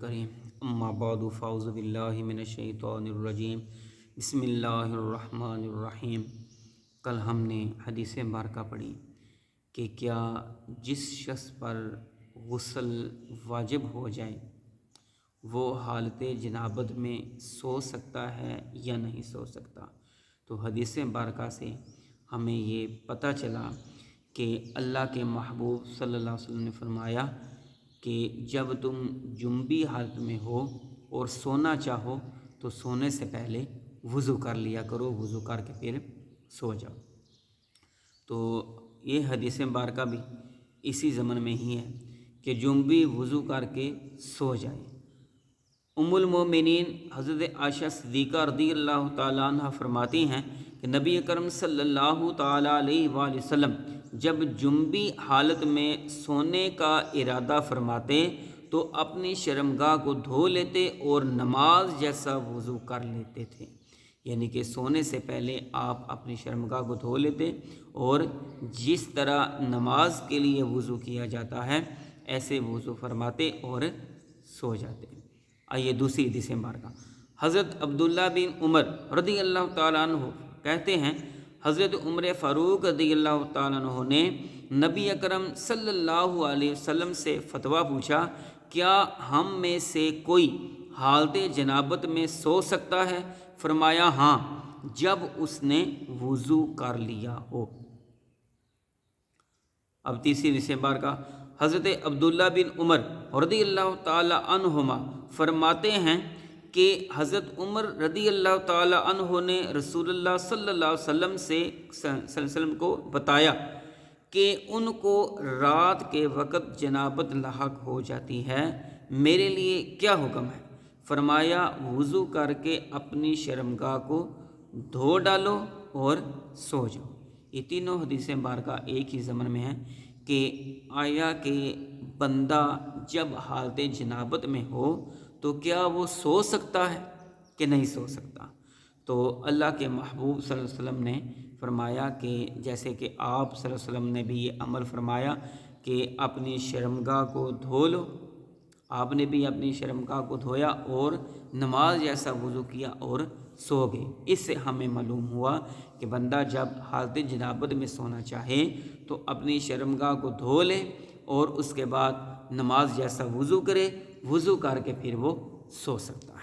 کریم اما بعد فاعوذ باللہ من الشیطان الرجیم بسم اللہ الرحمن الرحیم۔ کل ہم نے حدیث مبارکہ پڑھی کہ کیا جس شخص پر غسل واجب ہو جائے وہ حالت جنابت میں سو سکتا ہے یا نہیں سو سکتا۔ تو حدیث مبارکہ سے ہمیں یہ پتہ چلا کہ اللہ کے محبوب صلی اللہ علیہ وسلم نے فرمایا کہ جب تم جنبی حالت میں ہو اور سونا چاہو تو سونے سے پہلے وضو کر لیا کرو، وضو کر کے پھر سو جاؤ۔ تو یہ حدیث مبارکہ بھی اسی ضمن میں ہی ہے کہ جنبی وضو کر کے سو جائے۔ ام المومنین حضرت عائشہ صدیقہ رضی اللہ تعالیٰ عنہ فرماتی ہیں کہ نبی اکرم صلی اللہ تعالیٰ علیہ وآلہ وسلم جب جنبی حالت میں سونے کا ارادہ فرماتے تو اپنی شرمگاہ کو دھو لیتے اور نماز جیسا وضو کر لیتے تھے، یعنی کہ سونے سے پہلے آپ اپنی شرمگاہ کو دھو لیتے اور جس طرح نماز کے لیے وضو کیا جاتا ہے ایسے وضو فرماتے اور سو جاتے۔ آئیے دوسری حدیث مبارکہ۔ حضرت عبداللہ بن عمر رضی اللہ تعالیٰ عنہ کہتے ہیں حضرت عمر فاروق رضی اللہ تعالیٰ عنہ نے نبی اکرم صلی اللہ علیہ وسلم سے فتویٰ پوچھا، کیا ہم میں سے کوئی حالت جنابت میں سو سکتا ہے؟ فرمایا ہاں، جب اس نے وضو کر لیا ہو۔ اب تیسری حدیث مبارکہ۔ حضرت عبداللہ بن عمر رضی اللہ تعالیٰ عنہما فرماتے ہیں کہ حضرت عمر رضی اللہ تعالیٰ عنہ نے رسول اللہ صلی اللہ علیہ وسلم کو بتایا کہ ان کو رات کے وقت جنابت لاحق ہو جاتی ہے، میرے لیے کیا حکم ہے؟ فرمایا وضو کر کے اپنی شرمگاہ کو دھو ڈالو اور سو جاؤ۔ یہ تینوں حدیث مبارکہ ایک ہی ضمن میں ہیں کہ آیا کہ بندہ جب حالت جنابت میں ہو تو کیا وہ سو سکتا ہے کہ نہیں سو سکتا؟ تو اللہ کے محبوب صلی اللہ علیہ وسلم نے فرمایا کہ جیسے کہ آپ صلی اللہ علیہ وسلم نے بھی یہ عمل فرمایا کہ اپنی شرمگاہ کو دھو لو، آپ نے بھی اپنی شرمگاہ کو دھویا اور نماز جیسا وضو کیا اور سو گئے۔ اس سے ہمیں معلوم ہوا کہ بندہ جب حالت جنابت میں سونا چاہے تو اپنی شرمگاہ کو دھو لے اور اس کے بعد نماز جیسا وضو کرے، وضو کر کے پھر وہ سو سکتا۔